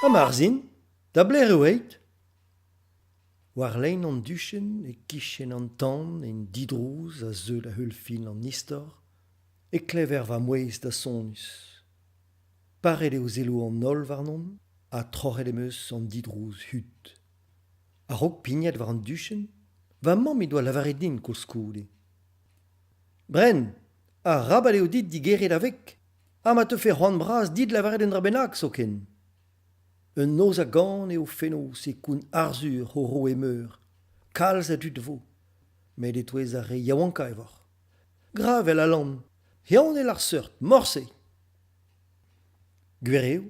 A marzin, da bler eo eit. War lein an duchen e kichen an tan en didrouz a zeul a heul fin an istor, e klever va mouez da sonus. Paret eo zelo an ol varnon, a troc'het emeus an didrouz hut. A rog pignat war an duchen, va mamm e doa lavaret din koulskoude. Bren, a rabat eo dit digeret avek, ha ma te fe c'hoant bras dit lavaret en dra bennak so ken. Un noz a gant eo fennos e koun arzur ho ro e meur, kalz a dud vo, met e touez a re yaouanka evor. Gravel a lan, yaon e lar seurt, morse. Gwereo,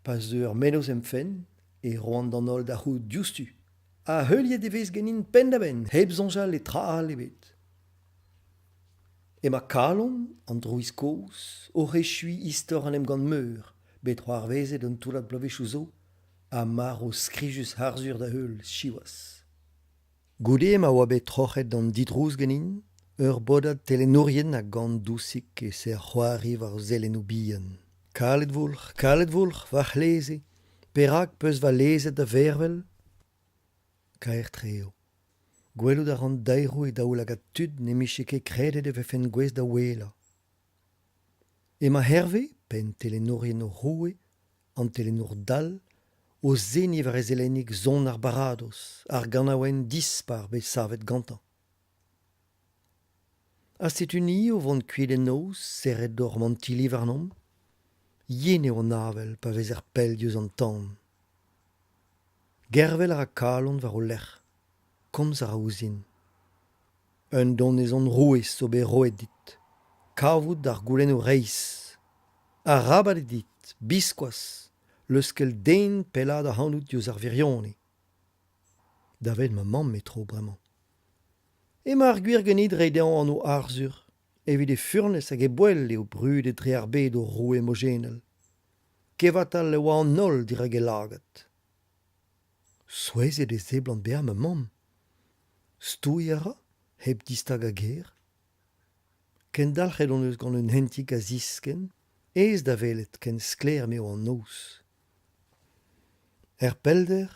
pas eur menos emfen, e roan d'an ol da c'hout dioustu, a heuliet e vez genin pen da ben, heb zonjal e tra al ebet. E ma kalon, an drouiz koz, o rechui istor an em gant meur, bet c'hoar vezet un toulat blavechou zo, a mar o skrijus harzur da heul, chiwas. Goude ma oa bet troc'het d'an didrouz genin, ur bodad telenourien a gant dousik e ser c'hoari war zelen o bihan. Kalet volch, va c'hleze, perak peus va lezet da vervel, kaer treo. Gwellout a ran dairo e daoul hag a tud ne micheke kredet e vefen gwez da wela. E ma herve, pen telenourien o roue, an telenour dal, o zeni var ezelenik zon ar barados, ar ganaouen dispar bet savet gantan. A setuni o vont kuit en noz, seret d'or mantili varnom, yen eo navel pa vez er pel dieus an tan. Gervel ar a kalon var o lec'h, komz ar a ouzin. Un don ezon rouez so bet roet dit, kavout d'ar goulenn o reiz. A rabat e dit, biskoaz, leuskel den pelad a hanout diouz ar virione. Davet ma mamm metro bremañ. E ma ar gwir genit reidean an o arzur, evit e furnes hag e boel eo brud e dre ar bed o roue mojenel. Kevatal le oa an nol dirag e lagat. Souezet e zeblant beha ma mamm. Stouy a ra, heb distag a ger. Ken dalc'het on eus gant un hentik a zisken, ez da velet ken skler meo an noz. Er pelder,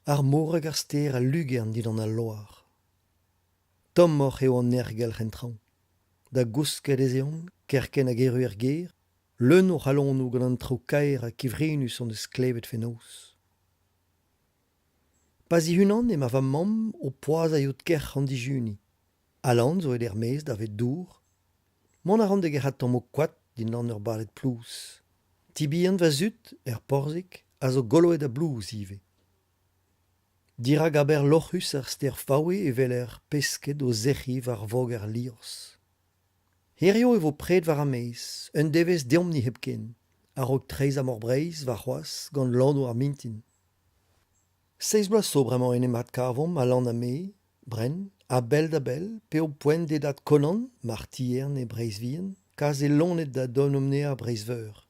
ar moreg ar ster a lugern dit an al loar. Tommoc'h eo an ergel c'hentran. Da gousket ez eon, kerken a geru er ger, leun o c'halon o gant an trao kaer a kivrinus an eus klevet fennoz. Pas i hunan e ma va mamm o poaz a yot kerch an dijuni. Alan zo ed er mez da vet dour. Mon a ran de gerhat tammo kwad din an ur balet plouz. Tibian va zut, er porzik, a zo goloet a blouz ive. Dirag aber loc'hus ar ster fawe e vel er pesket o zechi var vog ar liors. Herio e vo pred var a mez, un devez deomni heb ken, a rog treiz a morbreiz va c'hoaz gant lando ar mintin. Seiz bloaz so bremañ en emat kavom a lan a me, bren, a bel da bel, pe o poent dedat konan, martiern e breizvien, kaz e lonet da don omnea breizveur.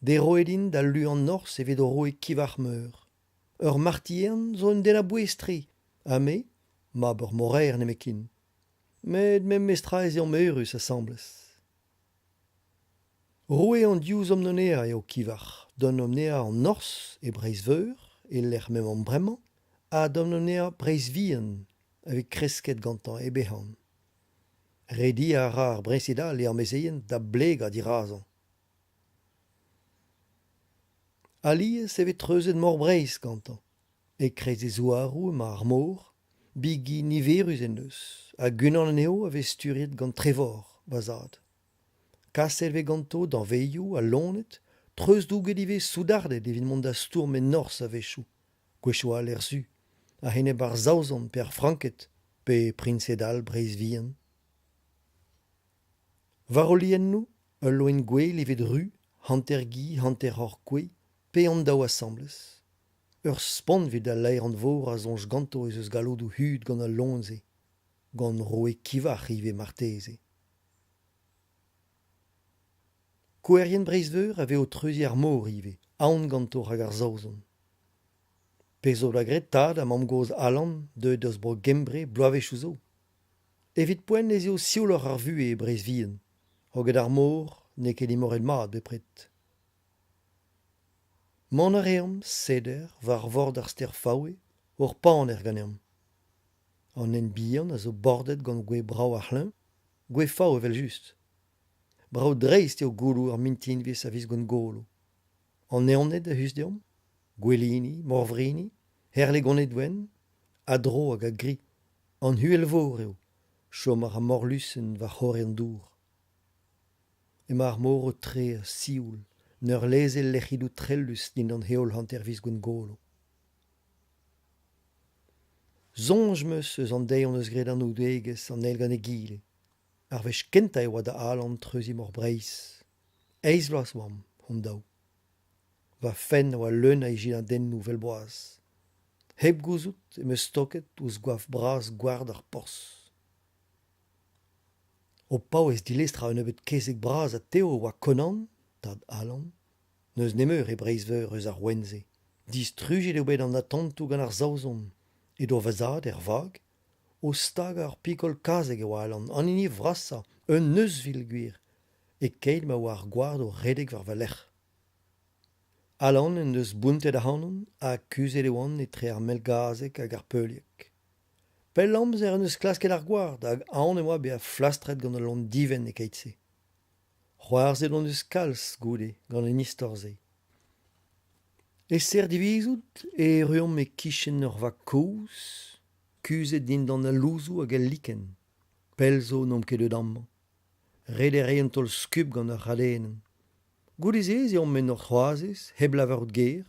De roedin da lu an nors evit o roe kivar meur. Ur martiern zo un den a bouestri, a me, ma bur morer ne mekin. Met mem mestra ez eo meurus assembles. Roe an diouz omnonea eo kivar, don omnea an nors e breizveur, e lec'h mem an bremañ, a don omnea breizvien, avec kresket gantan e behan. Redi a ra ar bresida le ar mezeien da bleg a dirazan. Alies evet treuzet morbreiz gantan, e krez e zouarou ma ar mor, bigi niverus en eus, a gunan an eo a vesturiet gant trevor, bazad. Kastel ve ganto dan veioù a lonet, treuz douget ive soudardet evit mont da stourm en nors a vechou, gwechou al er zu, a henne bar zaouzan per franket, pe prinsedal breizvien. Var o lien nou, ul loen gwell evit ru, hanter gi, hanter hor kwe, pe an daou assembles. Ur spont vid a laer an vor a zonj ganto eus eus galodou hud gant al lonze, gant roe kivar ive marteze. Kouerien breizveur ave o treuzi ar mor ive, aon ganto hag ar zaouzon. Pezo da gret tad am goz alan de deus bro gembre bloavechou zo. Evit poen ez eo siolor ar vu e breizvien, hoget ar mor ne ket imorel mat bepret. Mon aream seder var vord ar ster fawe, or pan ganem. An en bihan a zo bordet gant gwe brau ar c'hlin, gwe fawe vel just. Brau dreist eo goulou ar mintinvis a vis gant golo. An neonet a hus deom, gwelini, morvrini, herle gonet wen, a dro hag a gri. An huel vor eo, chom ar morlusen va c'hore an dour. Ema ar mor o tre a sioul, neur lezel lechidou trellus din an heol hanter vis gant golo. Zonj meus eus an deion eus gret an oudegez an elgan e gile. Ar vech kenta e oa da alan treuzi mor breiz. Eiz vlas oam, hon daou. Va fenn oa leun a ijin a den nou vel boaz. Heb gouzout e meus stoket ouz goaf bras gward ar pors. O paouez dilestra un ebet kezek bras a teo oa konan, tad alan, neus nemeur e breizveur eus ar wenze. Distrujet eo bet an atantou gant ar zaozon, edo vazad vag, o stag ar pikol kazeg eo alan, an ini vrasa, un neus vil gwir, e keil ma oa ar gward o redeg var valec'h. Alan en deus buntet a hanon, a akuzet eo an etre ar melgazek hag ar peuliek. Pel amzer en eus klasket ar gward, hag an e oa be a flastret gant an lont diven e keitse. C'hoarzet an eus kalz goude gant en istorze. E ser divizout e ruom e kichen ur va kouz, kuzet din d'an alouzou hag el liken. Pel zo n'om ket eud amman. Red e reien tol skub gant ar radenen. Goudez ez eom men ur c'hoazez, heb lavarout ger,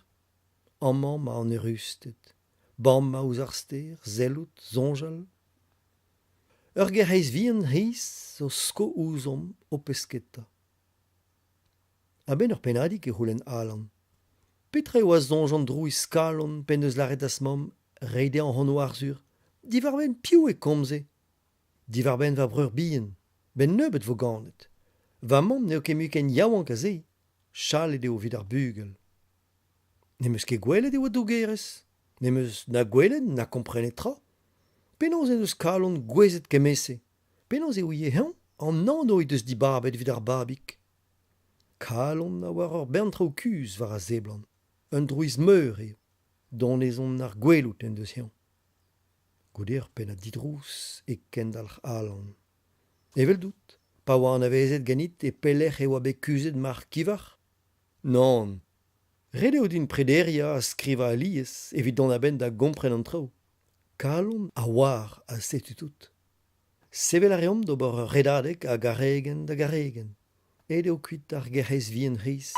amman ma an erustet. Bam ma ouz ar ster, zellout, zonjal. Ur gerhez vihan his zo sko ouzom o pesketa. A ben ur penadik e c'houlenn alan. Petre oa zonjan drou skalon pen eus laret as mom, reide an hono arzur, divar ben piou e komze. Divar ben va breur bien, ben neubet vo ganet. Va mom neo ket muken yaouank a ze, chalet eo vid ar bugel. Nemeus ket gwelet eo a dougerez, nemeus na gwelet na komprenet tra. Penaos en eus kalon gwezet kemese, penaos eo ie hen, an an oit eus dibabet vid ar babik. Kalon a war ur bentra o kuz var a zeblan. Un drouiz meur eo, donezon ar gwelout en deus hian. Gouder pen a didrous e kendalc'h alan. Evel dout, pa oa an avezet ganit e pellec'h e oa bet kuzet mar kivar? Non. Red eo din prederia a skriva aliez evit don a ben da gompren an trao. Kalon a war a setu tout. Sevel a reom d'ober redadek a garegen da garegen. Ed eo kuit ar gerhez vien riz.